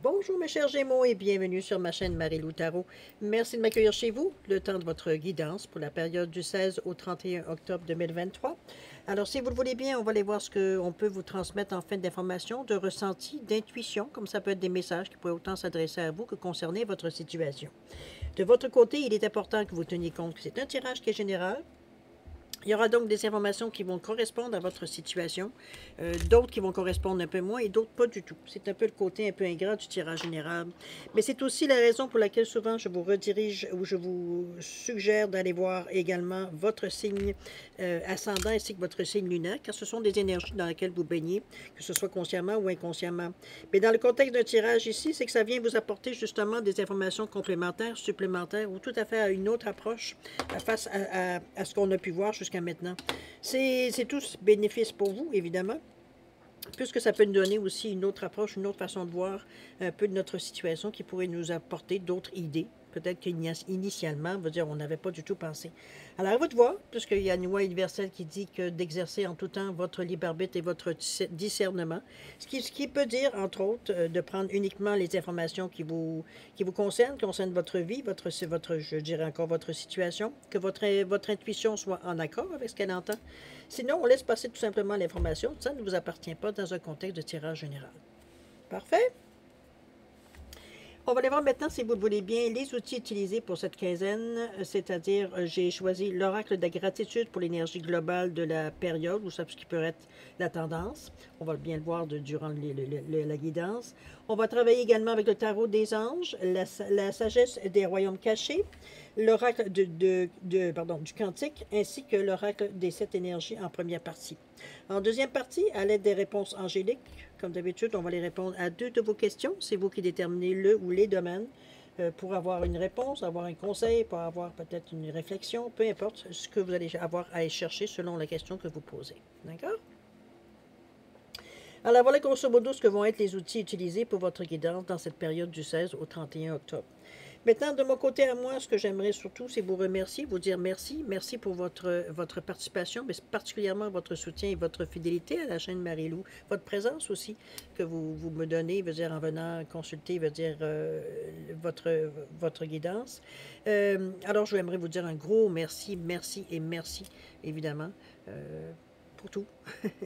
Bonjour mes chers Gémeaux et bienvenue sur ma chaîne Marie-Lou Tarot. Merci de m'accueillir chez vous, le temps de votre guidance pour la période du 16 au 31 octobre 2023. Alors si vous le voulez bien, on va aller voir ce qu'on peut vous transmettre en fin d'information, de ressenti, d'intuition, comme ça peut être des messages qui pourraient autant s'adresser à vous que concerner votre situation. De votre côté, il est important que vous teniez compte que c'est un tirage qui est général. Il y aura donc des informations qui vont correspondre à votre situation, d'autres qui vont correspondre un peu moins et d'autres pas du tout. C'est un peu le côté un peu ingrat du tirage général. Mais c'est aussi la raison pour laquelle souvent je vous redirige ou je vous suggère d'aller voir également votre signe ascendant ainsi que votre signe lunaire, car ce sont des énergies dans lesquelles vous baignez, que ce soit consciemment ou inconsciemment. Mais dans le contexte d'un tirage ici, c'est que ça vient vous apporter justement des informations complémentaires, supplémentaires ou tout à fait à une autre approche face à ce qu'on a pu voir jusqu'à maintenant. C'est tous bénéfices pour vous, évidemment, puisque ça peut nous donner aussi une autre approche, une autre façon de voir un peu de notre situation qui pourrait nous apporter d'autres idées. Peut-être qu'initialement, on n'avait pas du tout pensé. Alors, à vous de voir, puisqu'il y a une loi universelle qui dit que d'exercer en tout temps votre libre arbitre et votre discernement, ce qui peut dire, entre autres, de prendre uniquement les informations qui vous concernent votre vie, je dirais encore votre situation, que votre intuition soit en accord avec ce qu'elle entend. Sinon, on laisse passer tout simplement l'information. Ça ne vous appartient pas dans un contexte de tirage général. Parfait? On va aller voir maintenant, si vous le voulez bien, les outils utilisés pour cette quinzaine, c'est-à-dire j'ai choisi l'oracle de gratitude pour l'énergie globale de la période, ou ça, ce qui peut être la tendance. On va bien le voir durant la guidance. On va travailler également avec le tarot des anges, la sagesse des royaumes cachés, l'oracle du cantique, ainsi que l'oracle des sept énergies en première partie. En deuxième partie, à l'aide des réponses angéliques, comme d'habitude, on va les répondre à deux de vos questions. C'est vous qui déterminez le ou les domaines pour avoir une réponse, avoir un conseil, pour avoir peut-être une réflexion, peu importe ce que vous allez avoir à aller chercher selon la question que vous posez. D'accord? Alors voilà grosso modo ce que vont être les outils utilisés pour votre guidance dans cette période du 16 au 31 octobre. Maintenant, de mon côté à moi, ce que j'aimerais surtout, c'est vous remercier, vous dire merci. Merci pour votre participation, mais particulièrement votre soutien et votre fidélité à la chaîne Marie-Lou. Votre présence aussi que vous me donnez, en venant consulter, votre guidance. Alors, je aimerais vous dire un gros merci, merci et merci, évidemment. Pour tout,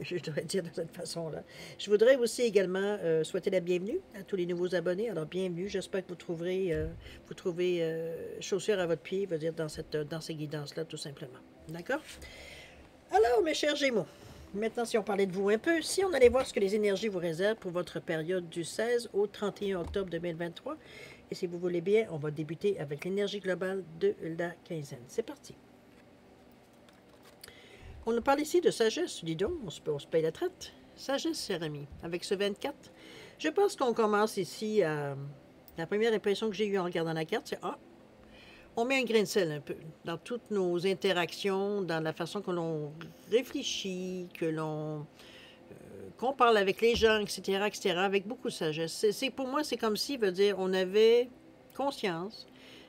je devrais dire de cette façon-là. Je voudrais aussi également souhaiter la bienvenue à tous les nouveaux abonnés. Alors, bienvenue. J'espère que vous trouvez chaussure à votre pied, dans ces guidances-là, tout simplement. D'accord? Alors, mes chers Gémeaux, maintenant, si on parlait de vous un peu, si on allait voir ce que les énergies vous réservent pour votre période du 16 au 31 octobre 2023, et si vous voulez bien, on va débuter avec l'énergie globale de la quinzaine. C'est parti. On nous parle ici de sagesse, dis donc, on se paye la traite. Sagesse, cher ami, avec ce 24. Je pense qu'on commence ici à... La première impression que j'ai eue en regardant la carte, c'est « Ah, on met un grain de sel un peu dans toutes nos interactions, dans la façon que l'on réfléchit, qu'on parle avec les gens, etc., etc., avec beaucoup de sagesse. Pour moi, c'est comme si, on avait conscience.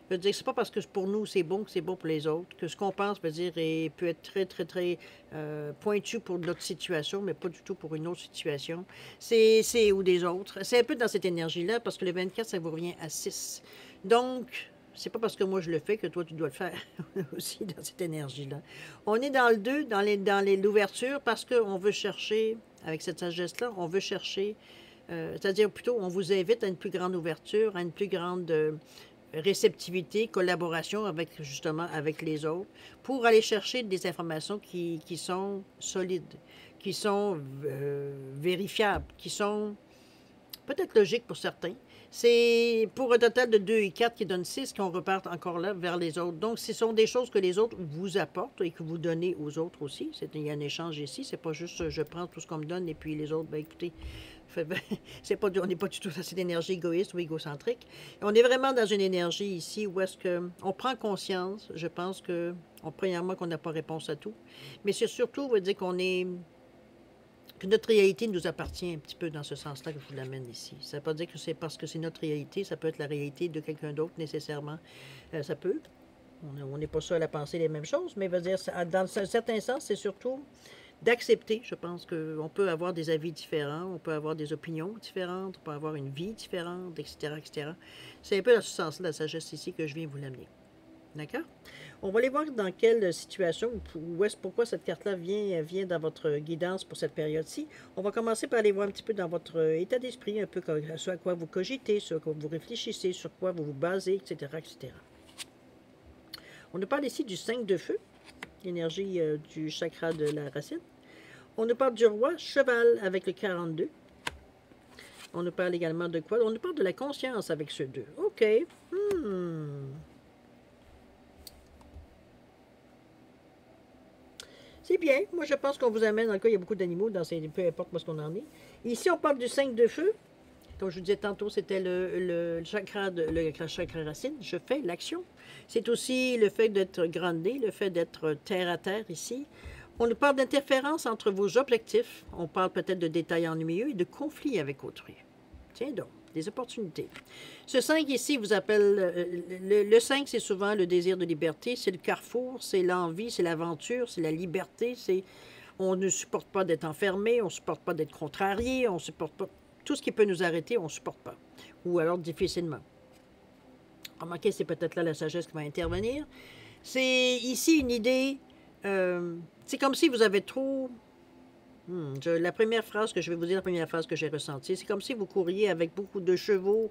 C'est pas parce que pour nous c'est bon que c'est bon pour les autres, que ce qu'on pense, peut être très, très, très pointu pour notre situation, mais pas du tout pour une autre situation. Ou des autres. C'est un peu dans cette énergie-là, parce que le 24, ça vous revient à 6. Donc, c'est pas parce que moi je le fais que toi tu dois le faire aussi dans cette énergie-là. On est dans le 2, dans l'ouverture, parce qu'on veut chercher, avec cette sagesse-là, on veut chercher, c'est-à-dire plutôt, on vous invite à une plus grande ouverture, à une plus grande réceptivité, collaboration justement avec les autres, pour aller chercher des informations qui sont solides, qui sont vérifiables, qui sont peut-être logiques pour certains. C'est pour un total de 2 et 4 qui donne 6 qu'on repart encore là vers les autres. Donc, ce sont des choses que les autres vous apportent et que vous donnez aux autres aussi. Il y a un échange ici. C'est pas juste je prends tout ce qu'on me donne et puis les autres, écoutez, on n'est pas du tout dans cette énergie égoïste ou égocentrique. On est vraiment dans une énergie ici où est-ce qu'on prend conscience, je pense que, premièrement, qu'on n'a pas réponse à tout, mais c'est surtout, on va dire que notre réalité nous appartient un petit peu dans ce sens-là que je vous l'amène ici. Ça ne veut pas dire que c'est parce que c'est notre réalité, ça peut être la réalité de quelqu'un d'autre nécessairement. Ça peut. On n'est pas seul à penser les mêmes choses, mais dans un certain sens, c'est surtout d'accepter. Je pense qu'on peut avoir des avis différents, on peut avoir des opinions différentes, on peut avoir une vie différente, etc., etc. C'est un peu dans ce sens-là, la sagesse ici, que je viens vous l'amener. D'accord? On va aller voir dans quelle situation, pourquoi cette carte-là vient dans votre guidance pour cette période-ci. On va commencer par aller voir un petit peu dans votre état d'esprit, un peu ce à quoi vous cogitez, ce à quoi vous réfléchissez, sur quoi vous vous basez, etc., etc. On nous parle ici du 5 de feu, l'énergie du chakra de la racine. On nous parle du roi cheval avec le 42. On nous parle également de quoi? On nous parle de la conscience avec ce 2. OK. C'est bien. Moi, je pense qu'on vous amène, dans le cas, il y a beaucoup d'animaux, peu importe où on en est. Ici, on parle du 5 de feu. Comme je vous disais tantôt, c'était le chakra racine. Je fais l'action. C'est aussi le fait d'être grandé, le fait d'être terre à terre ici. On nous parle d'interférence entre vos objectifs. On parle peut-être de détails ennuyeux et de conflits avec autrui. Tiens donc, des opportunités. Ce 5 ici vous appelle... Le 5, c'est souvent le désir de liberté. C'est le carrefour, c'est l'envie, c'est l'aventure, c'est la liberté. On ne supporte pas d'être enfermé, on ne supporte pas d'être contrarié, on ne supporte pas... Tout ce qui peut nous arrêter, on ne supporte pas. Ou alors difficilement. Remarquez, c'est peut-être là la sagesse qui va intervenir. C'est ici une idée... c'est comme si vous avez trop... la première phrase que je vais vous dire, la première phrase que j'ai ressentie, c'est comme si vous couriez avec beaucoup de chevaux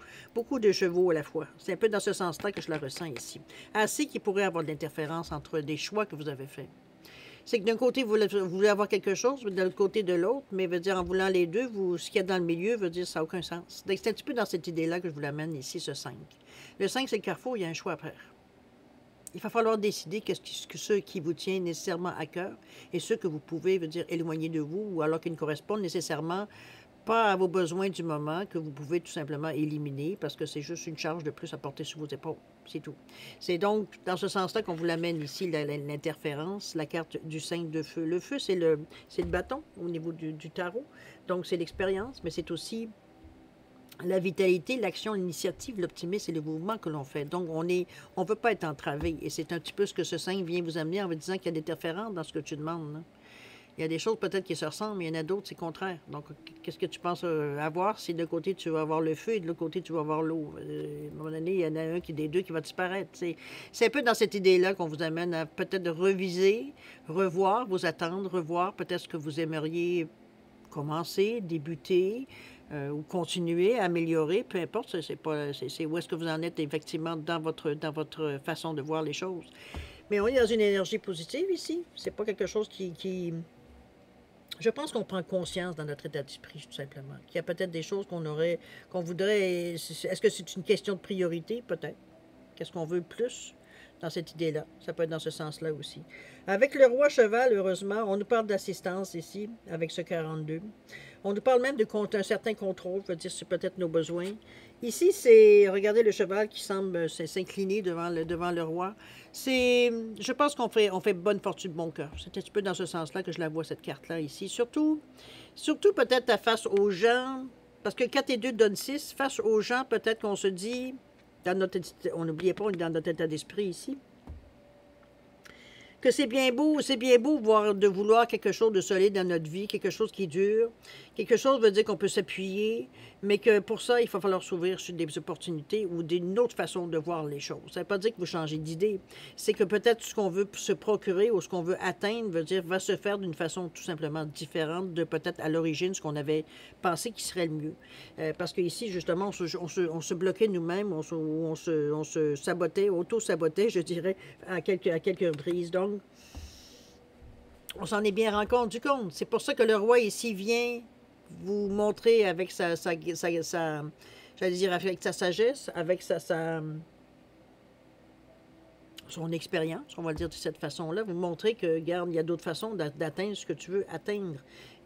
à la fois. C'est un peu dans ce sens-là que je la ressens ici. Assez qu'il pourrait avoir de l'interférence entre des choix que vous avez faits. C'est que d'un côté, vous voulez avoir quelque chose, de l'autre côté de l'autre, mais veut dire en voulant les deux, ce qu'il y a dans le milieu veut dire ça n'a aucun sens. Donc c'est un petit peu dans cette idée-là que je vous l'amène ici, ce 5. Le 5, c'est le carrefour, il y a un choix à faire. Il va falloir décider que ce qui vous tient nécessairement à cœur et ce que vous pouvez, veut dire, éloigner de vous ou alors qui ne correspondent nécessairement pas à vos besoins du moment, que vous pouvez tout simplement éliminer parce que c'est juste une charge de plus à porter sur vos épaules. C'est tout. C'est donc dans ce sens-là qu'on vous l'amène ici, l'interférence, la carte du 5 de feu. Le feu, c'est le bâton au niveau du tarot. Donc, c'est l'expérience, mais c'est aussi la vitalité, l'action, l'initiative, l'optimisme et le mouvement que l'on fait. Donc, on ne veut pas être entravé. Et c'est un petit peu ce que ce 5 vient vous amener en vous disant qu'il y a des interférences dans ce que tu demandes. Là. Il y a des choses peut-être qui se ressemblent, mais il y en a d'autres, c'est contraire. Donc, qu'est-ce que tu penses avoir si de côté tu vas avoir le feu et de l'autre côté tu vas avoir l'eau? À un moment donné, il y en a un des deux qui va disparaître. C'est un peu dans cette idée-là qu'on vous amène à peut-être reviser, revoir vos attentes, revoir peut-être ce que vous aimeriez commencer, débuter, ou continuer à améliorer, peu importe, c'est où est-ce que vous en êtes effectivement dans votre façon de voir les choses. Mais on est dans une énergie positive ici. C'est pas quelque chose qui... Je pense qu'on prend conscience dans notre état d'esprit, tout simplement. Qu'il y a peut-être des choses qu'on voudrait... Est-ce que c'est une question de priorité? Peut-être. Qu'est-ce qu'on veut plus dans cette idée-là? Ça peut être dans ce sens-là aussi. Avec le roi cheval, heureusement, on nous parle d'assistance ici, avec ce 42. On nous parle même d'un certain contrôle, je veux dire, c'est peut-être nos besoins. Ici, c'est, regardez le cheval qui semble s'incliner devant le roi. Je pense qu'on fait bonne fortune, bon cœur. C'est un petit peu dans ce sens-là que je la vois, cette carte-là, ici. Surtout peut-être face aux gens, parce que 4 et 2 donnent 6, face aux gens, peut-être qu'on se dit, on n'oubliez pas, on est dans notre état d'esprit ici, que c'est bien beau de vouloir quelque chose de solide dans notre vie, quelque chose qui dure. Quelque chose veut dire qu'on peut s'appuyer, mais que pour ça, il va falloir s'ouvrir sur des opportunités ou d'une autre façon de voir les choses. Ça ne veut pas dire que vous changez d'idée. C'est que peut-être ce qu'on veut se procurer ou ce qu'on veut atteindre, va se faire d'une façon tout simplement différente de peut-être à l'origine ce qu'on avait pensé qui serait le mieux. Parce qu'ici, justement, on se bloquait nous-mêmes, on se sabotait, auto-sabotait, je dirais, à quelques reprises. Donc, on s'en est bien rendu compte. C'est pour ça que le roi ici vient vous montrer avec j'allais dire avec sa sagesse, avec son expérience, on va le dire de cette façon-là, vous montrer que, regarde, il y a d'autres façons d'atteindre ce que tu veux atteindre.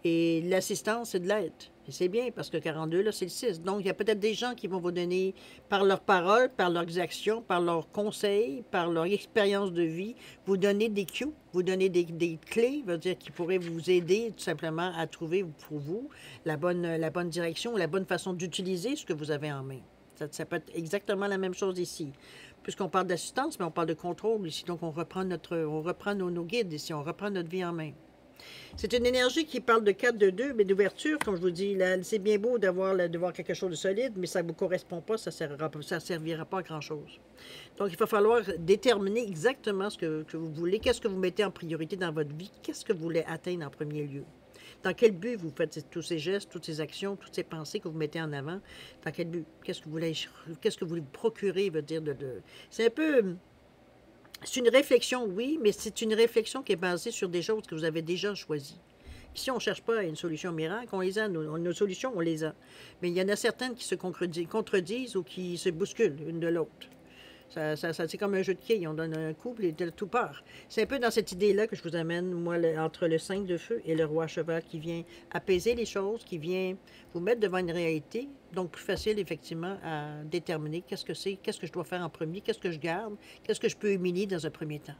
Et l'assistance, c'est de l'aide. Et c'est bien, parce que 42, là, c'est le 6. Donc, il y a peut-être des gens qui vont vous donner, par leurs paroles, par leurs actions, par leurs conseils, par leur expérience de vie, vous donner des cues, vous donner des clés, veut dire qui pourraient vous aider tout simplement à trouver pour vous la bonne direction, la bonne façon d'utiliser ce que vous avez en main. Ça peut être exactement la même chose ici. Puisqu'on parle d'assistance, mais on parle de contrôle ici. Donc, on reprend nos guides ici, on reprend notre vie en main. C'est une énergie qui parle de 4, de 2, mais d'ouverture, comme je vous dis. C'est bien beau de voir quelque chose de solide, mais ça ne vous correspond pas, ça ne servira pas à grand-chose. Donc, il va falloir déterminer exactement ce que vous voulez, qu'est-ce que vous mettez en priorité dans votre vie, qu'est-ce que vous voulez atteindre en premier lieu. Dans quel but vous faites tous ces gestes, toutes ces actions, toutes ces pensées que vous mettez en avant? Dans quel but? Qu'est-ce que vous voulez procurer, veut dire C'est un peu... C'est une réflexion, oui, mais c'est une réflexion qui est basée sur des choses que vous avez déjà choisies. Ici, on ne cherche pas une solution miracle, on les a, nos solutions, on les a. Mais il y en a certaines qui se contredisent ou qui se bousculent une de l'autre. C'est comme un jeu de quilles, on donne un coup, et de tout part. C'est un peu dans cette idée-là que je vous amène, moi, entre le 5 de feu et le roi cheval, qui vient apaiser les choses, qui vient vous mettre devant une réalité, donc plus facile, effectivement, à déterminer qu'est-ce que c'est, qu'est-ce que je dois faire en premier, qu'est-ce que je garde, qu'est-ce que je peux humilier dans un premier temps,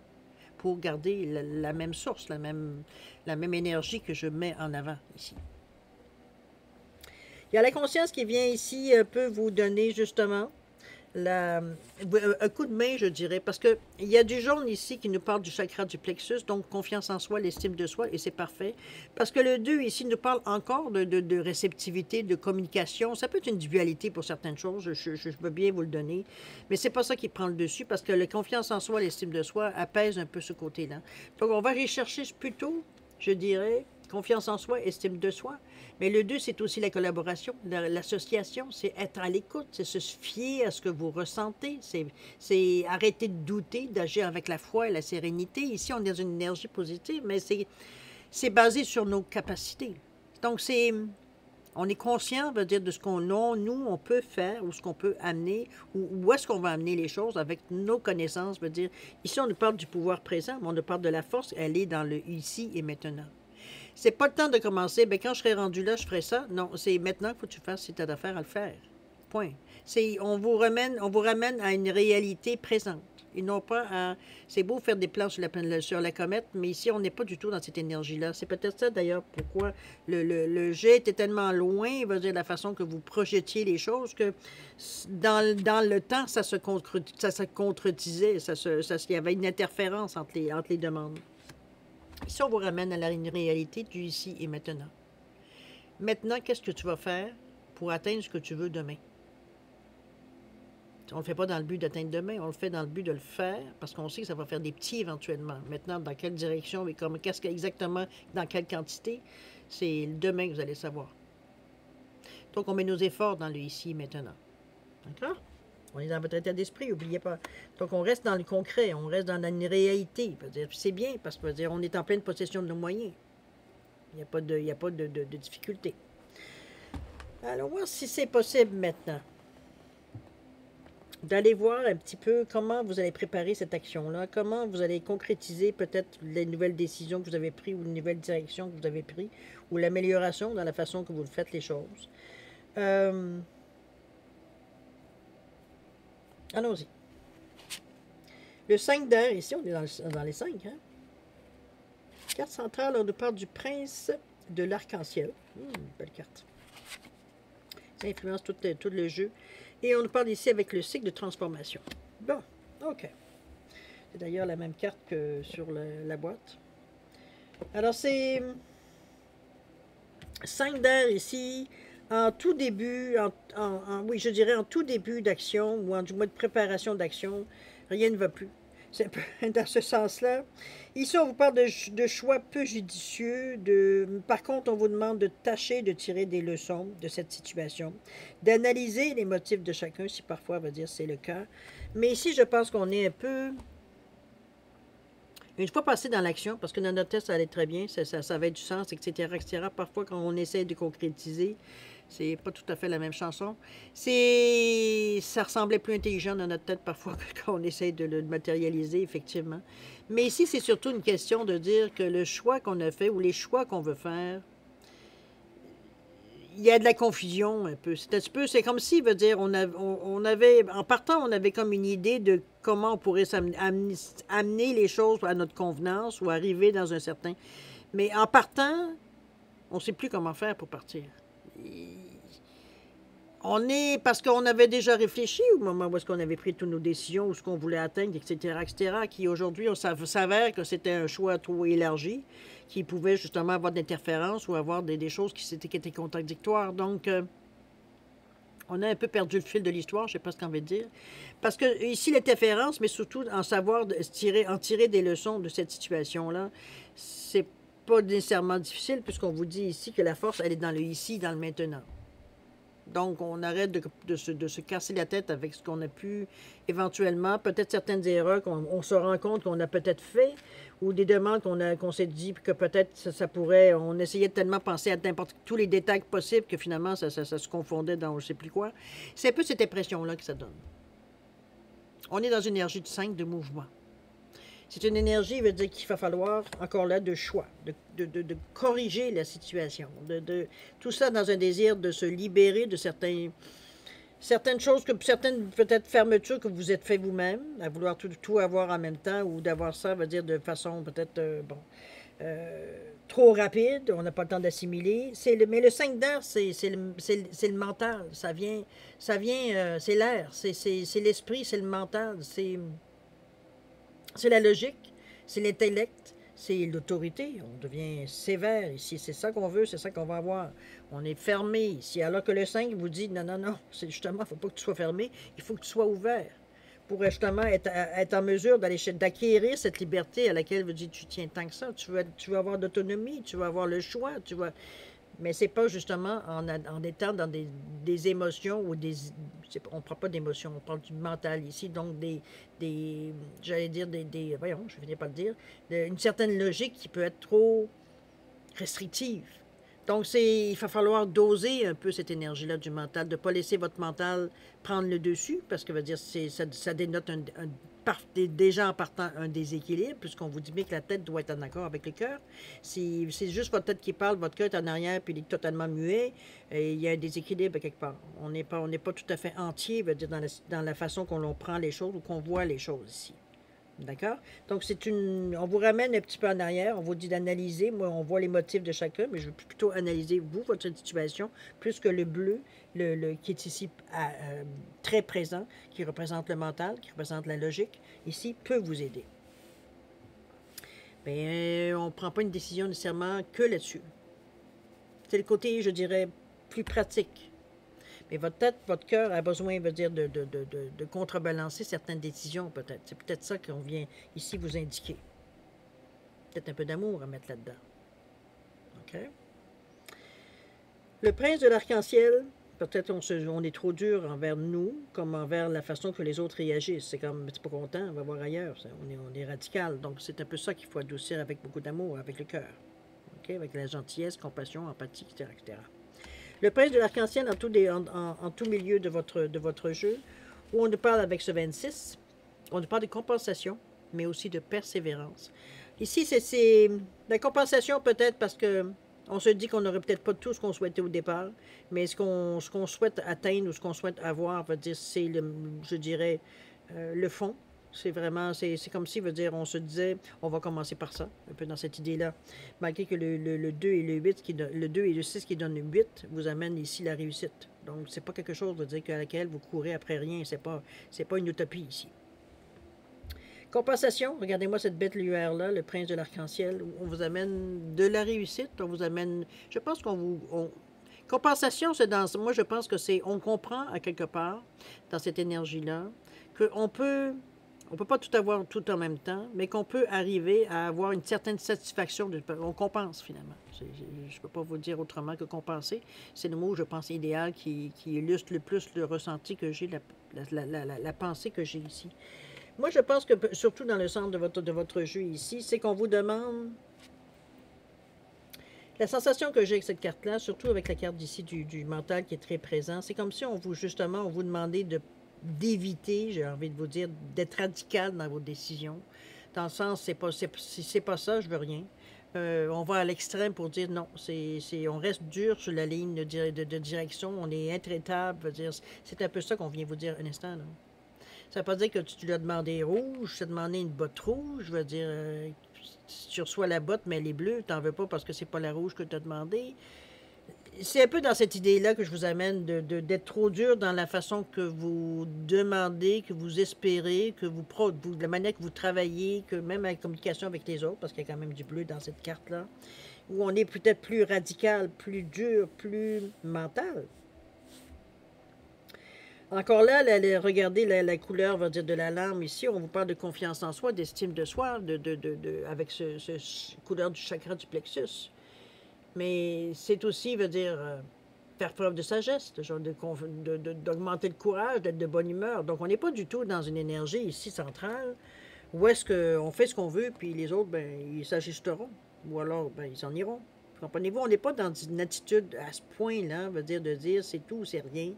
pour garder la même source, la même énergie que je mets en avant ici. Il y a la conscience qui vient ici peut vous donner, justement, un coup de main, je dirais, parce qu'il y a du jaune ici qui nous parle du chakra du plexus, donc confiance en soi, l'estime de soi, et c'est parfait. Parce que le 2 ici nous parle encore de réceptivité, de communication. Ça peut être une dualité pour certaines choses, je veux bien vous le donner, mais c'est pas ça qui prend le dessus, parce que la confiance en soi, l'estime de soi apaise un peu ce côté-là. Donc on va aller chercher plutôt, je dirais, confiance en soi, estime de soi. Mais le 2, c'est aussi la collaboration, l'association, c'est être à l'écoute, c'est se fier à ce que vous ressentez, c'est arrêter de douter, d'agir avec la foi et la sérénité. Ici, on est dans une énergie positive, mais c'est basé sur nos capacités. Donc, on est conscient, veut dire, de ce on peut faire, ou ce qu'on peut amener, ou où est-ce qu'on va amener les choses avec nos connaissances, veut dire, ici, on nous parle du pouvoir présent, mais on nous parle de la force, elle est dans le ici et maintenant. C'est pas le temps de commencer, bien, quand je serai rendu là, je ferai ça. Non, c'est maintenant qu'il faut que tu fasses si tu as d'affaires à le faire. Point. On vous ramène à une réalité présente. Et non pas à... C'est beau faire des plans sur la comète, mais ici, on n'est pas du tout dans cette énergie-là. C'est peut-être ça, d'ailleurs, pourquoi le jet était tellement loin, il va dire la façon que vous projetiez les choses, que dans le temps, ça se contredisait, il y avait une interférence entre les demandes. Ici, on vous ramène à la réalité du ici et maintenant. Maintenant, qu'est-ce que tu vas faire pour atteindre ce que tu veux demain? On ne le fait pas dans le but d'atteindre demain, on le fait dans le but de le faire, parce qu'on sait que ça va faire des petits éventuellement. Maintenant, dans quelle direction et exactement, dans quelle quantité, c'est demain que vous allez savoir. Donc, on met nos efforts dans le ici et maintenant. D'accord? On est dans votre état d'esprit, n'oubliez pas. Donc, on reste dans le concret, on reste dans une réalité. C'est bien, parce que on est en pleine possession de nos moyens. Il n'y a pas de difficulté. Allons voir si c'est possible maintenant d'aller voir un petit peu comment vous allez préparer cette action-là, comment vous allez concrétiser peut-être les nouvelles décisions que vous avez prises ou les nouvelles directions que vous avez prises, ou l'amélioration dans la façon que vous faites les choses. Allons-y. Le 5 d'air, ici, on est dans les 5. Hein? Carte centrale, on nous parle du prince de l'arc-en-ciel. Belle carte. Ça influence tout le jeu. Et on nous parle ici avec le cycle de transformation. Bon, OK. C'est d'ailleurs la même carte que sur la boîte. Alors, c'est 5 d'air ici. En tout début, oui, je dirais en tout début d'action, ou en du moins de préparation d'action, rien ne va plus. C'est un peu dans ce sens-là. Ici, on vous parle de choix peu judicieux. Par contre, on vous demande de tâcher de tirer des leçons de cette situation, d'analyser les motifs de chacun, si parfois, on va dire, c'est le cas. Mais ici, je pense qu'on est un peu... Une fois passé dans l'action, parce que dans notre test, ça allait très bien, ça avait du sens, etc., etc. Parfois, quand on essaie de concrétiser, c'est pas tout à fait la même chanson. Ça ressemblait plus intelligent dans notre tête parfois que quand on essaie de le matérialiser, effectivement. Mais ici, c'est surtout une question de dire que le choix qu'on a fait ou les choix qu'on veut faire, il y a de la confusion un peu. C'est comme si, veut dire, on avait, en partant, on avait comme une idée de comment on pourrait amener les choses à notre convenance ou arriver dans un certain... Mais en partant, on ne sait plus comment faire pour partir. On est, parce qu'on avait déjà réfléchi au moment où est-ce qu'on avait pris toutes nos décisions, où ce qu'on voulait atteindre, etc., qui aujourd'hui, on s'avère que c'était un choix trop élargi, qui pouvait justement avoir d'interférences ou avoir des choses qui étaient contradictoires. Donc, on a un peu perdu le fil de l'histoire, je ne sais pas ce qu'on veut dire. Parce que ici, l'interférence, mais surtout en savoir en tirer des leçons de cette situation-là, c'est pas nécessairement difficile, puisqu'on vous dit ici que la force, elle est dans le ici, dans le maintenant. Donc, on arrête de se casser la tête avec ce qu'on a pu éventuellement, peut-être certaines erreurs qu'on se rend compte qu'on a peut-être fait, ou des demandes qu'on s'est dit que peut-être ça pourrait, on essayait de tellement penser à n'importe tous les détails possibles que finalement ça se confondait dans je ne sais plus quoi. C'est un peu cette impression-là que ça donne. On est dans une énergie de 5 de mouvement. C'est une énergie, veut dire qu'il va falloir, encore là, de choix, de corriger la situation. Tout ça dans un désir de se libérer de certaines choses, certaines peut-être fermetures que vous êtes fait vous-même, à vouloir tout avoir en même temps, ou d'avoir ça, veut dire de façon peut-être, trop rapide, on n'a pas le temps d'assimiler. Mais le 5 d'air, c'est le mental, c'est l'air, c'est l'esprit, c'est le mental, c'est la logique, c'est l'intellect, c'est l'autorité. On devient sévère ici. C'est ça qu'on veut, c'est ça qu'on va avoir. On est fermé ici. Alors que le 5 vous dit, non, non, non, c'est justement, il ne faut pas que tu sois fermé, il faut que tu sois ouvert. Pour justement être en mesure d'acquérir cette liberté à laquelle vous dites, tu tiens tant que ça. Tu veux avoir d'autonomie, tu veux avoir le choix, mais c'est pas justement en étant dans des émotions ou on ne parle pas d'émotions, on parle du mental ici, donc j'allais dire voyons, je ne finis pas de dire, une certaine logique qui peut être trop restrictive. Donc, il va falloir doser un peu cette énergie-là du mental, de ne pas laisser votre mental prendre le dessus, parce que veut dire ça dénote déjà en partant un déséquilibre, puisqu'on vous dit bien que la tête doit être en accord avec le cœur. Si c'est juste votre tête qui parle, votre cœur est en arrière, puis il est totalement muet, et il y a un déséquilibre quelque part. On n'est pas tout à fait entier, veut dire, dans la façon qu'on prend les choses ou qu'on voit les choses ici. D'accord? Donc, on vous ramène un petit peu en arrière, on vous dit d'analyser. Moi, on voit les motifs de chacun, mais je veux plutôt analyser, vous, votre situation, plus que le bleu, qui est ici très présent, qui représente le mental, qui représente la logique, ici, peut vous aider. Bien, on ne prend pas une décision nécessairement que là-dessus. C'est le côté, je dirais, plus pratique. Mais votre tête, votre cœur a besoin, veut dire, de contrebalancer certaines décisions, peut-être. C'est peut-être ça qu'on vient ici vous indiquer. Peut-être un peu d'amour à mettre là-dedans. OK? Le prince de l'arc-en-ciel, peut-être on est trop dur envers nous, comme envers la façon que les autres réagissent. C'est comme, c'est pas content, on va voir ailleurs. On est radical. Donc, c'est un peu ça qu'il faut adoucir avec beaucoup d'amour, avec le cœur. OK? Avec la gentillesse, compassion, empathie, etc., etc. Le prince de l'arc-en-ciel en tout milieu de votre jeu, où on nous parle avec ce 26, on nous parle de compensation, mais aussi de persévérance. Ici, c'est la compensation peut-être parce que on se dit qu'on n'aurait peut-être pas tout ce qu'on souhaitait au départ, mais ce qu'on souhaite atteindre ou ce qu'on souhaite avoir, veut dire, c'est, je dirais, le fond. C'est vraiment, c'est comme si, veut dire, on se disait, on va commencer par ça, un peu dans cette idée-là. Malgré que le 2 et le 8, le 2 et le 6 qui donnent le 8, vous amènent ici la réussite. Donc, c'est pas quelque chose, veut dire, à laquelle vous courez après rien. C'est pas une utopie ici. Compensation, regardez-moi cette bête lueur-là, le prince de l'arc-en-ciel, où on vous amène de la réussite, on vous amène, je pense compensation, c'est moi je pense que on comprend à quelque part, dans cette énergie-là, qu'on peut... On ne peut pas tout avoir tout en même temps, mais qu'on peut arriver à avoir une certaine satisfaction. On compense, finalement. Je ne peux pas vous dire autrement que compenser. C'est le mot, je pense, idéal qui illustre le plus le ressenti que j'ai, la pensée que j'ai ici. Moi, je pense que, surtout dans le centre de votre jeu ici, c'est qu'on vous demande... La sensation que j'ai avec cette carte-là, surtout avec la carte d'ici du mental qui est très présent, c'est comme si on vous demandait d'éviter, j'ai envie de vous dire, d'être radical dans vos décisions. Dans le sens, c'est pas ça, je veux rien. On va à l'extrême pour dire non. On reste dur sur la ligne de direction, on est intraitable. C'est un peu ça qu'on vient vous dire un instant. Là. Ça ne veut pas dire que tu lui as demandé rouge, tu as demandé une botte rouge, je veux dire, tu reçois la botte, mais elle est bleue, tu n'en veux pas parce que c'est pas la rouge que tu as demandé. c'est un peu dans cette idée-là que je vous amène d'être trop dur dans la façon que vous demandez, que vous espérez, de la manière que vous travaillez, que même la communication avec les autres, parce qu'il y a quand même du bleu dans cette carte-là, où on est peut-être plus radical, plus dur, plus mental. Encore là, regardez la couleur, on va dire, de la lame ici. On vous parle de confiance en soi, d'estime de soi, avec ce couleur du chakra du plexus. Mais c'est aussi, veut dire, faire preuve de sagesse, d'augmenter le courage, d'être de bonne humeur. Donc, on n'est pas du tout dans une énergie ici centrale où est-ce qu'on fait ce qu'on veut, puis les autres, ben, ils s'ajusteront. Ou alors, ben, ils en iront. Comprenez-vous, on n'est pas dans une attitude à ce point-là, veut dire de dire c'est tout ou c'est rien.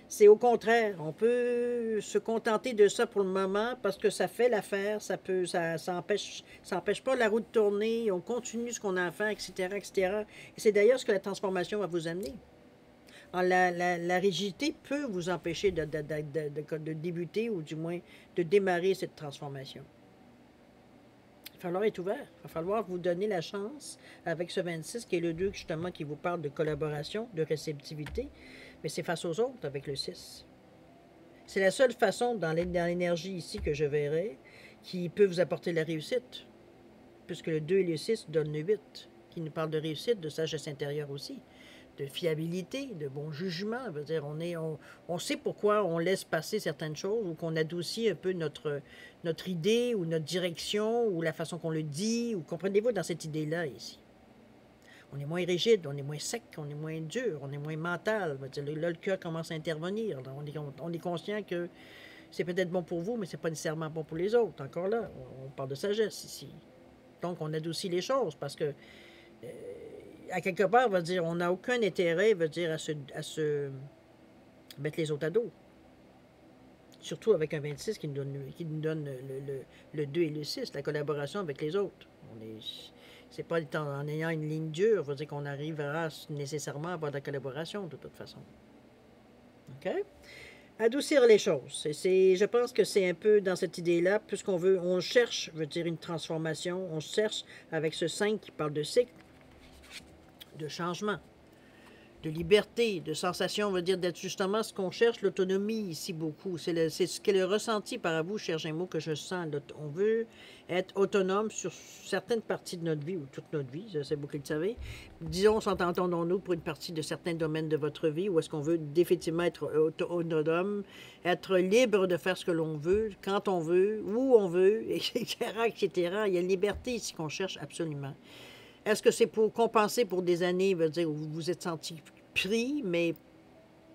C'est au contraire, on peut se contenter de ça pour le moment parce que ça fait l'affaire, ça empêche pas la roue de tourner, on continue ce qu'on a à faire, etc., etc. Et c'est d'ailleurs ce que la transformation va vous amener. Alors, la rigidité peut vous empêcher de débuter ou du moins de démarrer cette transformation. Il va falloir être ouvert. Il va falloir vous donner la chance avec ce 26 qui est le 2 justement qui vous parle de collaboration, de réceptivité, mais c'est face aux autres avec le 6. C'est la seule façon dans l'énergie ici que je verrai qui peut vous apporter la réussite, puisque le 2 et le 6 donnent le 8, qui nous parle de réussite, de sagesse intérieure aussi, de fiabilité, de bon jugement. Je veux dire, on sait pourquoi on laisse passer certaines choses ou qu'on adoucit un peu notre idée ou notre direction ou la façon qu'on le dit, ou comprenez-vous dans cette idée-là ici. On est moins rigide, on est moins sec, on est moins dur, on est moins mental. Là, le cœur commence à intervenir. On est conscient que c'est peut-être bon pour vous, mais c'est pas nécessairement bon pour les autres. Encore là, on parle de sagesse ici. Donc, on adoucit les choses parce que, à quelque part, on n'a aucun intérêt, à se mettre les autres à dos. Surtout avec un 26 qui nous donne le 2 et le 6, la collaboration avec les autres. C'est pas en ayant une ligne dure, qu'on arrivera nécessairement à avoir de la collaboration de toute façon. OK? Adoucir les choses. Je pense que c'est un peu dans cette idée-là, on cherche, une transformation, on cherche avec ce 5 qui parle de cycle, de changement, de liberté, de sensation, d'être justement ce qu'on cherche, l'autonomie ici beaucoup. C'est ce qu'est le ressenti par vous, cher Gémeaux, que je sens. On veut être autonome sur certaines parties de notre vie, ou toute notre vie, je sais vous qui le savez. Disons, s'entendons-nous pour une partie de certains domaines de votre vie, où est-ce qu'on veut définitivement être autonome, être libre de faire ce que l'on veut, quand on veut, où on veut, etc., etc. Il y a une liberté ici qu'on cherche absolument. Est-ce que c'est pour compenser pour des années, où vous vous êtes senti pris, mais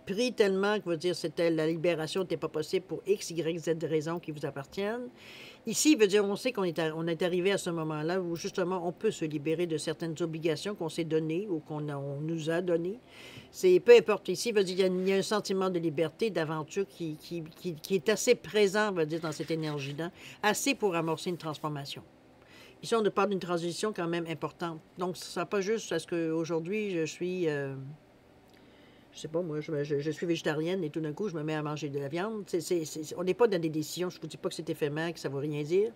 pris tellement que c'était la libération n'était pas possible pour X, Y, Z raisons qui vous appartiennent. Ici, on sait qu'on est arrivé à ce moment-là où justement on peut se libérer de certaines obligations qu'on s'est données ou on nous a données. C'est peu importe. Ici, il y a un sentiment de liberté, d'aventure qui est assez présent, dans cette énergie-là, assez pour amorcer une transformation. Ici, on parle d'une transition quand même importante. Donc, ce n'est pas juste parce qu'aujourd'hui, je suis, je sais pas, moi, je suis végétarienne et tout d'un coup, je me mets à manger de la viande. On n'est pas dans des décisions. Je ne vous dis pas que c'est éphémère, que ça ne veut rien dire.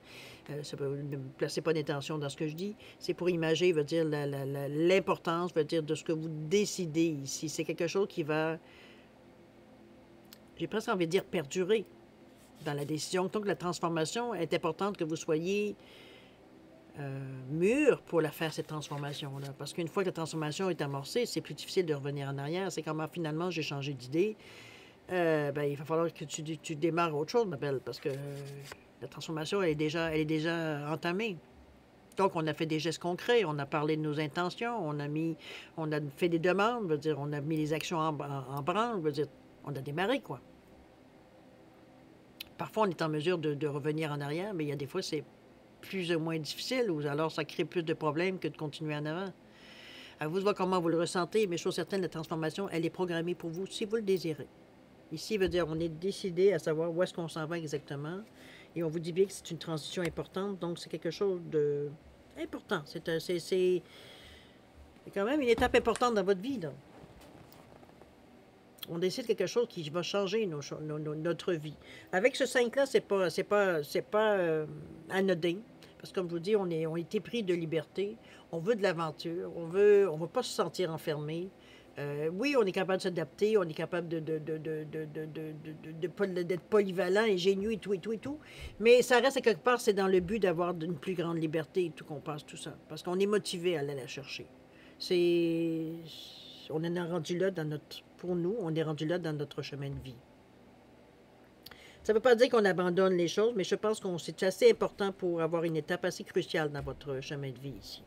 Ne placez pas d'intention dans ce que je dis. C'est pour imager, l'importance, de ce que vous décidez ici. C'est quelque chose qui va, j'ai presque envie de dire, perdurer dans la décision. Donc, la transformation est importante que vous soyez mûr pour la faire, cette transformation-là. Parce qu'une fois que la transformation est amorcée, c'est plus difficile de revenir en arrière. C'est comment finalement j'ai changé d'idée. Il va falloir que tu démarres autre chose, ma belle, parce que la transformation, elle est déjà entamée. Donc, on a fait des gestes concrets, on a parlé de nos intentions, on a fait des demandes, on a mis les actions en branle, on a démarré, quoi. Parfois, on est en mesure de revenir en arrière, mais il y a des fois, c'est plus ou moins difficile, ou alors ça crée plus de problèmes que de continuer en avant. À vous de voir comment vous le ressentez, mais chose certaine, la transformation, elle est programmée pour vous si vous le désirez. Ici, on est décidé à savoir où est-ce qu'on s'en va exactement, et on vous dit bien que c'est une transition importante, donc c'est quelque chose de important. C'est quand même une étape importante dans votre vie, donc. On décide quelque chose qui va changer notre vie. Avec ce 5-là, c'est pas anodin. Parce que, comme je vous dis, on a été pris de liberté. On veut de l'aventure. On veut pas se sentir enfermé. Oui, on est capable de s'adapter, on est capable d'être polyvalent, ingénieux et tout, et tout, et tout. Mais ça reste à quelque part, c'est dans le but d'avoir une plus grande liberté et tout qu'on passe tout ça. Parce qu'on est motivé à aller la chercher. C'est... On en est rendu là dans notre... Pour nous, on est rendu là dans notre chemin de vie. Ça ne veut pas dire qu'on abandonne les choses, mais je pense que c'est assez important pour avoir une étape assez cruciale dans votre chemin de vie ici.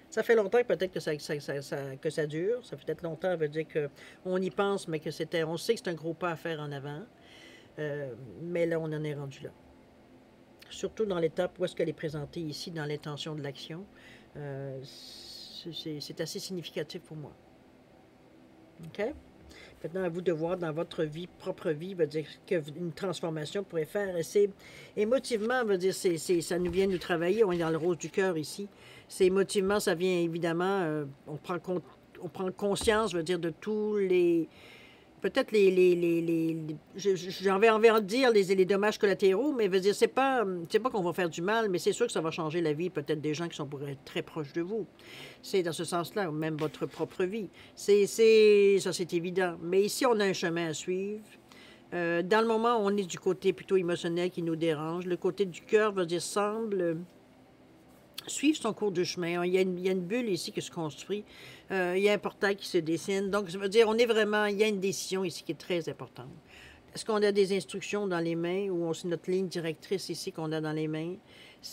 Ça fait longtemps peut-être que ça dure. Ça fait peut-être longtemps, ça veut dire qu'on y pense, mais on sait que c'est un gros pas à faire en avant. Mais là, on en est rendu là. Surtout dans l'étape où est-ce qu'elle est présentée ici, dans l'intention de l'action. C'est assez significatif pour moi. OK? Maintenant, à vous de voir dans votre vie, propre vie, veut dire qu'une transformation pourrait faire. Émotivement, veut dire, ça nous vient nous travailler. On est dans le rose du cœur ici. C'est émotivement, ça vient évidemment, on prend conscience, veut dire, de tous les... Peut-être j'avais envie de dire les dommages collatéraux, mais veut dire, c'est pas qu'on va faire du mal, mais c'est sûr que ça va changer la vie, peut-être des gens qui sont pourraient être très proches de vous. C'est dans ce sens-là, même votre propre vie. Ça, c'est évident. Mais ici, on a un chemin à suivre. Dans le moment, on est du côté plutôt émotionnel qui nous dérange. Le côté du cœur, veut dire, semble suivre son cours de chemin. Il y a une bulle ici qui se construit. Il y a un portail qui se dessine. Donc, ça veut dire, il y a une décision ici qui est très importante. Est-ce qu'on a des instructions dans les mains ou c'est notre ligne directrice ici qu'on a dans les mains?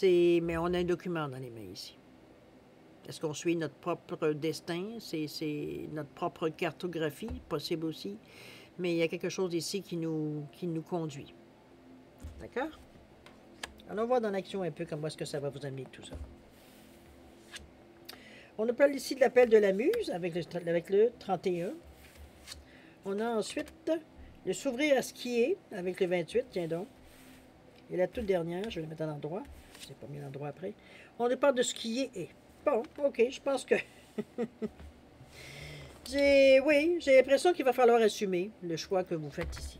Mais on a un document dans les mains ici. Est-ce qu'on suit notre propre destin? C'est notre propre cartographie, possible aussi. Mais il y a quelque chose ici qui nous conduit. D'accord? Allons voir dans l'action un peu comment est-ce que ça va vous amener tout ça. On appelle ici l'appel de la muse avec le 31. On a ensuite le s'ouvrir à skier avec le 28, tiens donc. Et la toute dernière, je vais le mettre à l'endroit. Je n'ai pas mis l'endroit après. On ne parle de skier et. Bon, ok, je pense que... Oui, j'ai l'impression qu'il va falloir assumer le choix que vous faites ici.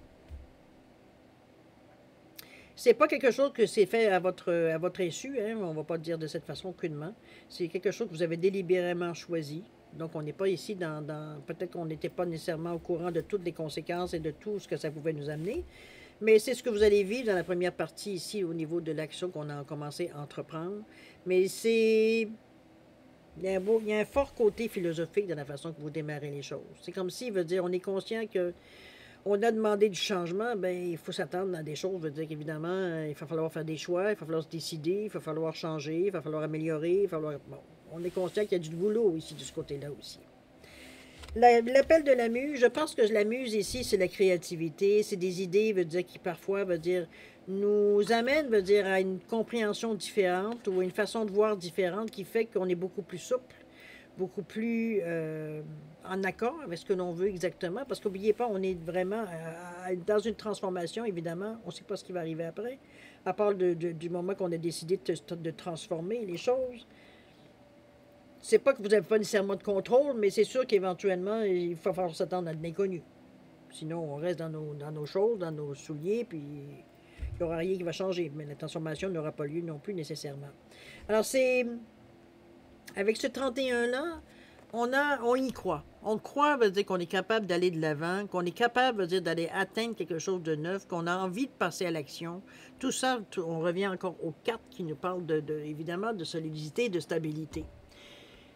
C'est pas quelque chose que c'est fait à votre insu, hein, on va pas le dire de cette façon aucunement. C'est quelque chose que vous avez délibérément choisi. Donc, on n'est pas ici peut-être qu'on n'était pas nécessairement au courant de toutes les conséquences et de tout ce que ça pouvait nous amener. Mais c'est ce que vous allez vivre dans la première partie ici au niveau de l'action qu'on a commencé à entreprendre. Mais il y a un fort côté philosophique dans la façon que vous démarrez les choses. C'est comme s'il veut dire, on est conscient que on a demandé du changement, bien, il faut s'attendre à des choses. Veut dire qu'évidemment, il va falloir faire des choix, il va falloir se décider, il va falloir changer, il va falloir améliorer, Bon, on est conscient qu'il y a du boulot ici, de ce côté-là aussi. L'appel de la muse, je pense que la muse ici, c'est la créativité, c'est des idées, veut dire qui parfois, veut dire, nous amènent, veut dire, à une compréhension différente ou une façon de voir différente qui fait qu'on est beaucoup plus souple, beaucoup plus en accord avec ce que l'on veut exactement. Parce qu'oubliez pas, on est vraiment dans une transformation, évidemment. On ne sait pas ce qui va arriver après, à part du moment qu'on a décidé de transformer les choses. C'est pas que vous n'avez pas nécessairement de contrôle, mais c'est sûr qu'éventuellement, il va falloir s'attendre à de l'inconnu. Sinon, on reste dans nos choses, dans nos souliers, puis il n'y aura rien qui va changer. Mais la transformation n'aura pas lieu non plus nécessairement. Alors, avec ce 31-là, on y croit. On croit, veut dire qu'on est capable d'aller de l'avant, qu'on est capable, veut dire d'aller atteindre quelque chose de neuf, qu'on a envie de passer à l'action. Tout ça, on revient encore aux 4 qui nous parlent évidemment de solidité et de stabilité.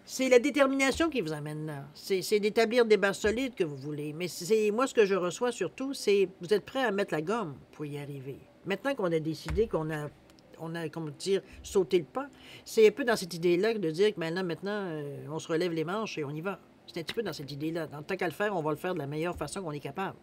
C'est la détermination qui vous amène là. C'est d'établir des bases solides que vous voulez. Mais moi, ce que je reçois surtout, c'est vous êtes prêt à mettre la gomme pour y arriver. Maintenant qu'on a décidé qu'on a comment dire, sauté le pas, c'est un peu dans cette idée-là de dire que maintenant, on se relève les manches et on y va. C'est un petit peu dans cette idée-là. Tant qu'à le faire, on va le faire de la meilleure façon qu'on est capable,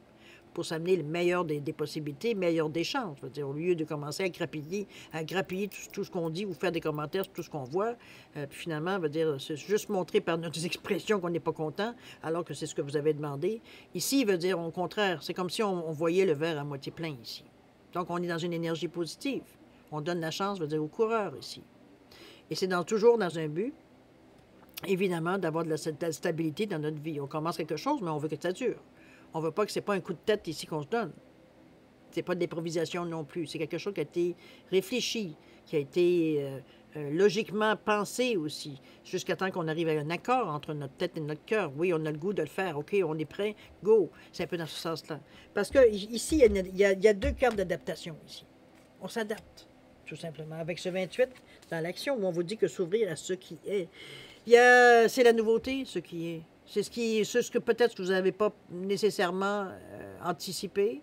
pour s'amener le meilleur des possibilités, le meilleur des chances. Je veux dire, au lieu de commencer à grappiller tout ce qu'on dit ou faire des commentaires sur tout ce qu'on voit, puis finalement, veut dire, c'est juste montrer par nos expressions qu'on n'est pas content, alors que c'est ce que vous avez demandé. Ici, il veut dire au contraire, c'est comme si on voyait le verre à moitié plein ici. Donc, on est dans une énergie positive. On donne la chance, veut dire, aux coureurs ici. Et c'est toujours dans un but, évidemment, d'avoir de la stabilité dans notre vie. On commence quelque chose, mais on veut que ça dure. On ne veut pas que ce n'est pas un coup de tête ici qu'on se donne. Ce n'est pas de l'improvisation non plus. C'est quelque chose qui a été réfléchi, qui a été logiquement penser aussi, jusqu'à temps qu'on arrive à un accord entre notre tête et notre cœur. Oui, on a le goût de le faire. OK, on est prêt. Go. C'est un peu dans ce sens-là. Parce que ici, il y a deux cartes d'adaptation ici. On s'adapte, tout simplement. Avec ce 28, dans l'action, où on vous dit que s'ouvrir à ce qui est. C'est la nouveauté, ce qui est. C'est ce que peut-être que vous n'avez pas nécessairement anticipé,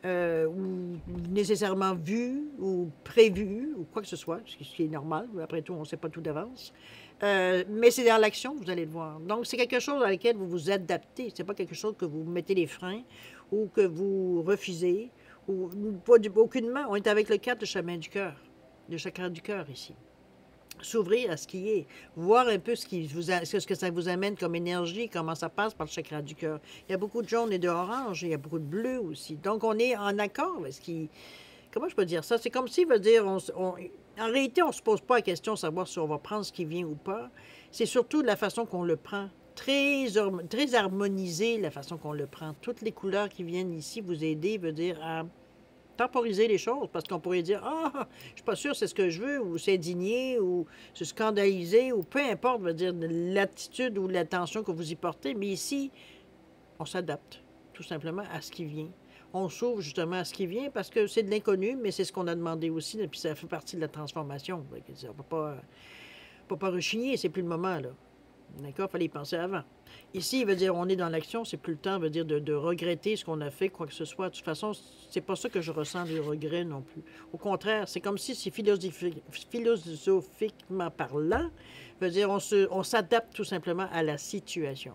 ou nécessairement vu, ou prévu, ou quoi que ce soit, ce qui est normal. Après tout, on ne sait pas tout d'avance. Mais c'est dans l'action que vous allez le voir. Donc, c'est quelque chose dans lequel vous vous adaptez. C'est pas quelque chose que vous mettez les freins ou que vous refusez. Ou, aucunement. On est avec le 4 de chemin du cœur, le chakra du cœur ici. S'ouvrir à ce qui est, voir un peu ce que ça vous amène comme énergie, comment ça passe par le chakra du cœur. Il y a beaucoup de jaune et d'orange, il y a beaucoup de bleu aussi. Donc, on est en accord avec ce qui... Comment je peux dire ça? C'est comme si, veut dire, en réalité, on ne se pose pas la question de savoir si on va prendre ce qui vient ou pas. C'est surtout de la façon qu'on le prend. Très harmonisé, la façon qu'on le prend. Toutes les couleurs qui viennent ici vous aider, veut dire, à temporiser les choses, parce qu'on pourrait dire, ah, je suis pas sûr c'est ce que je veux, ou s'indigner, ou se scandaliser, ou peu importe, veut dire, l'attitude ou l'attention que vous y portez, mais ici, on s'adapte, tout simplement, à ce qui vient. On s'ouvre justement à ce qui vient, parce que c'est de l'inconnu, mais c'est ce qu'on a demandé aussi, et puis ça fait partie de la transformation. On ne peut pas rechigner, c'est plus le moment, là. D'accord? Il fallait y penser avant. Ici, il veut dire, on est dans l'action, c'est plus le temps, veut dire, de regretter ce qu'on a fait, quoi que ce soit. De toute façon, c'est pas ça que je ressens, des regrets non plus. Au contraire, c'est comme si, c'est philosophiquement parlant, veut dire, on s'adapte tout simplement à la situation.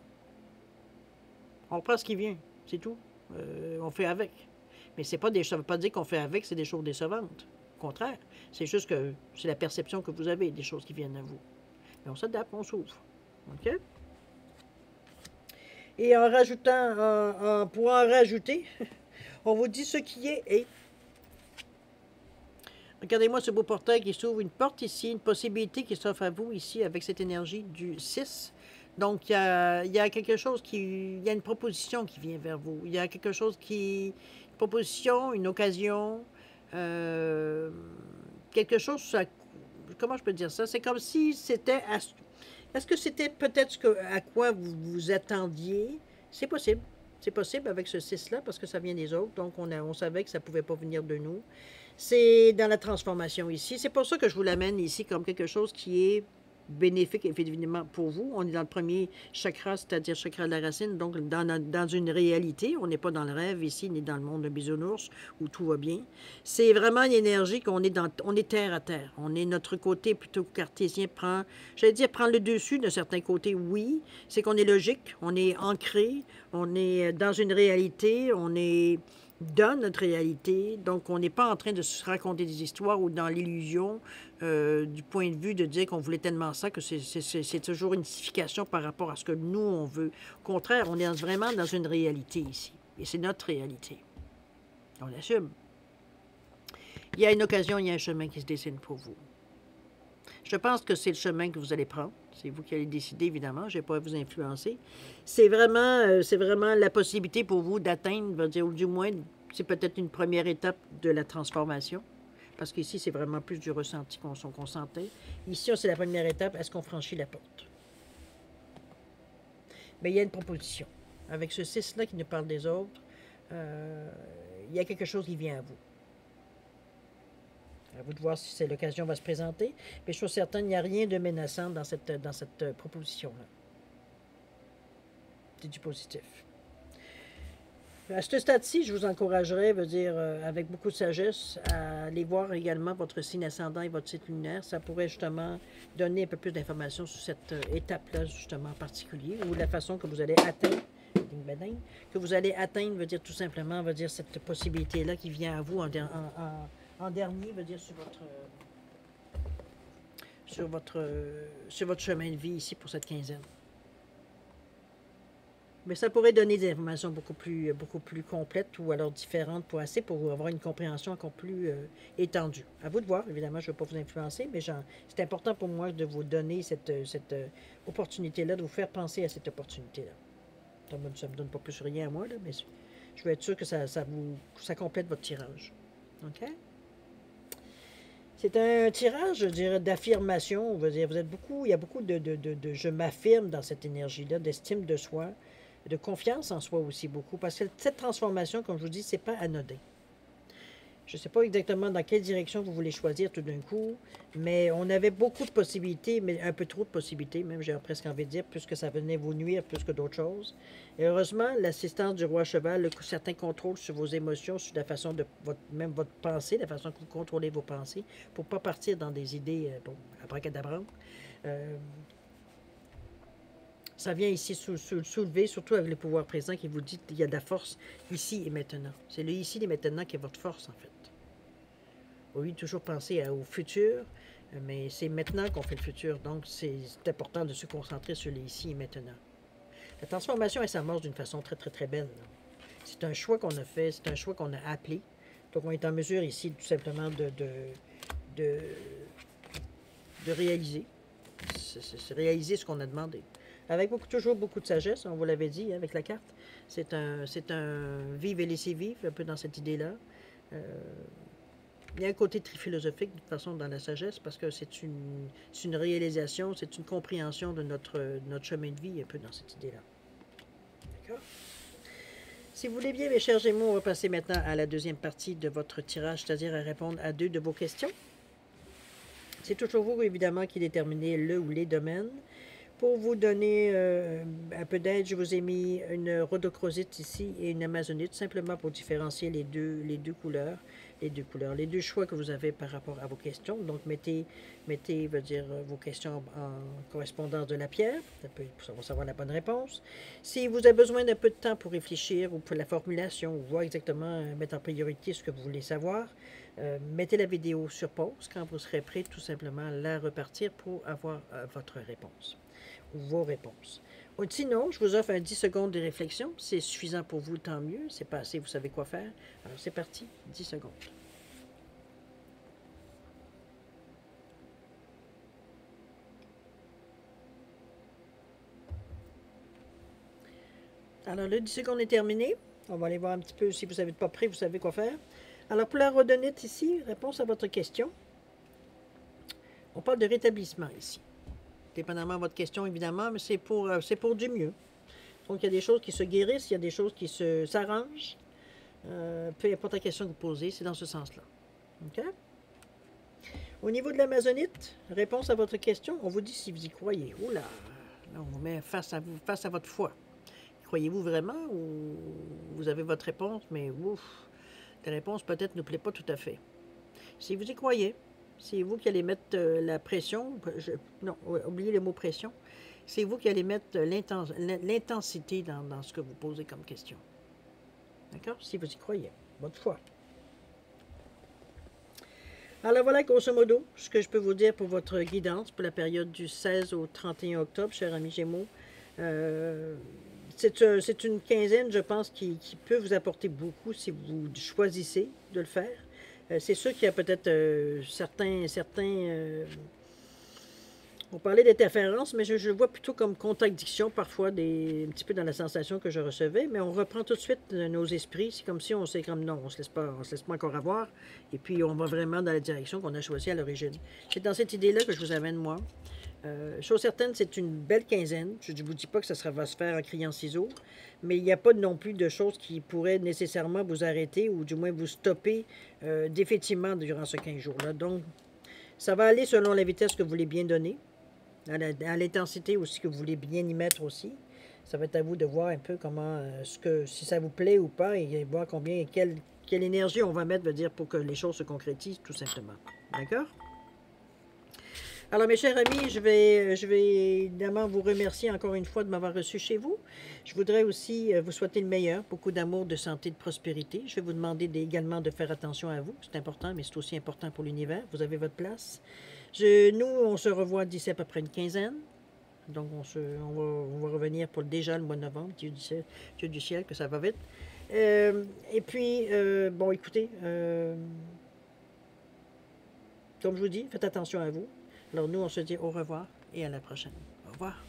On prend ce qui vient, c'est tout. On fait avec. Mais ça ne veut pas dire qu'on fait avec, c'est des choses décevantes. Au contraire, c'est juste que c'est la perception que vous avez des choses qui viennent à vous. Mais on s'adapte, on s'ouvre. OK? Et en rajoutant, pour en rajouter, on vous dit ce qui est et. Regardez-moi ce beau portail qui s'ouvre, une porte ici, une possibilité qui s'offre à vous ici avec cette énergie du 6. Donc, il y a quelque chose il y a une proposition qui vient vers vous. Il y a quelque chose une proposition, une occasion, quelque chose, comment je peux dire ça? C'est comme si c'était, est-ce que c'était peut-être à quoi vous vous attendiez? C'est possible. C'est possible avec ce 6-là parce que ça vient des autres. Donc, on savait que ça ne pouvait pas venir de nous. C'est dans la transformation ici. C'est pour ça que je vous l'amène ici comme quelque chose qui est bénéfique, évidemment, pour vous. On est dans le premier chakra, c'est-à-dire chakra de la racine, donc dans une réalité. On n'est pas dans le rêve ici, ni dans le monde de bisounours, où tout va bien. C'est vraiment une énergie on est terre à terre. On est notre côté plutôt cartésien prend le dessus d'un certain côté, oui. C'est qu'on est logique, on est ancré, on est dans une réalité, on est dans notre réalité. Donc, on n'est pas en train de se raconter des histoires ou dans l'illusion du point de vue de dire qu'on voulait tellement ça que c'est toujours une signification par rapport à ce que nous, on veut. Au contraire, on est vraiment dans une réalité ici. Et c'est notre réalité. On l'assume. Il y a une occasion, il y a un chemin qui se dessine pour vous. Je pense que c'est le chemin que vous allez prendre. C'est vous qui allez décider, évidemment. Je n'ai pas à vous influencer. C'est vraiment la possibilité pour vous d'atteindre, ou du moins, c'est peut-être une première étape de la transformation. Parce qu'ici, c'est vraiment plus du ressenti qu'on sentait. Ici, c'est la première étape. Est-ce qu'on franchit la porte? Mais il y a une proposition. Avec ce 6-là qui nous parle des autres, il y a quelque chose qui vient à vous. À vous de voir si l'occasion va se présenter. Mais je suis certaine, il n'y a rien de menaçant dans cette proposition-là. C'est du positif. À ce stade-ci, je vous encouragerais, avec beaucoup de sagesse, à aller voir également votre signe ascendant et votre site lunaire. Ça pourrait justement donner un peu plus d'informations sur cette étape-là, justement, en particulier, ou la façon que vous allez atteindre, tout simplement, cette possibilité-là qui vient à vous en dernier, sur votre chemin de vie ici pour cette quinzaine. Mais ça pourrait donner des informations beaucoup plus complètes ou alors différentes pour avoir une compréhension encore plus étendue. À vous de voir, évidemment, je ne vais pas vous influencer, mais c'est important pour moi de vous donner cette opportunité-là, de vous faire penser à cette opportunité-là. Ça ne me donne pas plus rien à moi, là, mais je veux être sûr que ça complète votre tirage. OK? C'est un tirage, je dirais, d'affirmation. Vous êtes beaucoup, il y a beaucoup de je m'affirme dans cette énergie-là, d'estime de soi, de confiance en soi aussi beaucoup. Parce que cette transformation, comme je vous dis, c'est pas anodin. Je ne sais pas exactement dans quelle direction vous voulez choisir tout d'un coup, mais on avait beaucoup de possibilités, mais un peu trop de possibilités, même j'ai presque envie de dire, puisque ça venait vous nuire plus que d'autres choses. Et heureusement, l'assistance du roi cheval, certains contrôles sur vos émotions, sur la façon de même votre pensée, la façon que vous contrôlez vos pensées, pour ne pas partir dans des idées abracadabrantes. Euh, Ça vient ici soulever, surtout avec le pouvoir présent qui vous dit qu'il y a de la force ici et maintenant. C'est le ici et maintenant qui est votre force, en fait. Oui, toujours penser au futur, mais c'est maintenant qu'on fait le futur. Donc, c'est important de se concentrer sur les ici et maintenant. La transformation, elle s'amorce d'une façon très, très, très belle. C'est un choix qu'on a fait, c'est un choix qu'on a appelé. Donc, on est en mesure ici, tout simplement, de, de réaliser. C'est réaliser ce qu'on a demandé. Avec toujours beaucoup de sagesse, on vous l'avait dit avec la carte. C'est un vivre et laisser vivre, un peu dans cette idée-là. Il y a un côté très philosophique, de toute façon, dans la sagesse, parce que c'est une réalisation, c'est une compréhension de notre chemin de vie, un peu dans cette idée-là. D'accord? Si vous voulez bien, mes chers Gémeaux, on va passer maintenant à la deuxième partie de votre tirage, c'est-à-dire à répondre à 2 de vos questions. C'est toujours vous, évidemment, qui déterminez le ou les domaines. Pour vous donner un peu d'aide, je vous ai mis une rhodochrosite ici et une amazonite, simplement pour différencier les deux couleurs, les deux choix que vous avez par rapport à vos questions. Donc, mettez vos questions en correspondance de la pierre, pour savoir la bonne réponse. Si vous avez besoin d'un peu de temps pour réfléchir ou pour la formulation, ou voir exactement, mettre en priorité ce que vous voulez savoir, mettez la vidéo sur pause quand vous serez prêt, tout simplement à la repartir pour avoir votre réponse ou vos réponses. Sinon, je vous offre un 10 secondes de réflexion. C'est suffisant pour vous, tant mieux. C'est pas assez, vous savez quoi faire. Alors, c'est parti, 10 secondes. Alors, le 10 secondes est terminé. On va aller voir un petit peu, si vous n'êtes pas prêt, vous savez quoi faire. Alors, pour la rhodonite ici, réponse à votre question. On parle de rétablissement ici. Dépendamment de votre question, évidemment, mais c'est pour du mieux. Donc, il y a des choses qui se guérissent, il y a des choses qui s'arrangent. Peu importe la question que vous posez, c'est dans ce sens-là. OK? Au niveau de l'amazonite, réponse à votre question, on vous dit si vous y croyez. Oula, là, on vous met face à votre foi. Croyez-vous vraiment ou vous avez votre réponse, mais ouf, la réponse peut-être ne plaît pas tout à fait. Si vous y croyez, c'est vous qui allez mettre la pression. Non, oubliez le mot pression. C'est vous qui allez mettre l'intensité dans ce que vous posez comme question. D'accord? Si vous y croyez. Votre foi. Alors voilà, grosso modo, ce que je peux vous dire pour votre guidance pour la période du 16 au 31 octobre, chers amis Gémeaux. C'est une quinzaine, je pense, qui peut vous apporter beaucoup si vous choisissez de le faire. C'est sûr qu'il y a peut-être certains on parlait d'interférence, mais je vois plutôt comme contradiction parfois, un petit peu dans la sensation que je recevais, mais on reprend tout de suite nos esprits. C'est comme si on s'est comme non, on se laisse pas encore avoir, et puis on va vraiment dans la direction qu'on a choisie à l'origine. C'est dans cette idée-là que je vous amène, moi. Chose certaine, c'est une belle quinzaine. Je ne vous dis pas que ça va se faire en criant ciseaux, mais il n'y a pas non plus de choses qui pourraient nécessairement vous arrêter ou du moins vous stopper définitivement durant ce 15 jours-là. Donc, ça va aller selon la vitesse que vous voulez bien donner, à l'intensité aussi que vous voulez bien y mettre aussi. Ça va être à vous de voir un peu comment, si ça vous plaît ou pas, et voir quelle énergie on va mettre, veut dire, pour que les choses se concrétisent, tout simplement. D'accord? Alors, mes chers amis, je vais évidemment vous remercier encore une fois de m'avoir reçu chez vous. Je voudrais aussi vous souhaiter le meilleur, beaucoup d'amour, de santé, de prospérité. Je vais vous demander également de faire attention à vous. C'est important, mais c'est aussi important pour l'univers. Vous avez votre place. Nous, on se revoit d'ici à peu près une quinzaine. Donc, on va revenir pour déjà le mois de novembre. Dieu du ciel, que ça va vite. Et puis, bon, écoutez, comme je vous dis, faites attention à vous. Alors nous, on se dit au revoir et à la prochaine. Au revoir.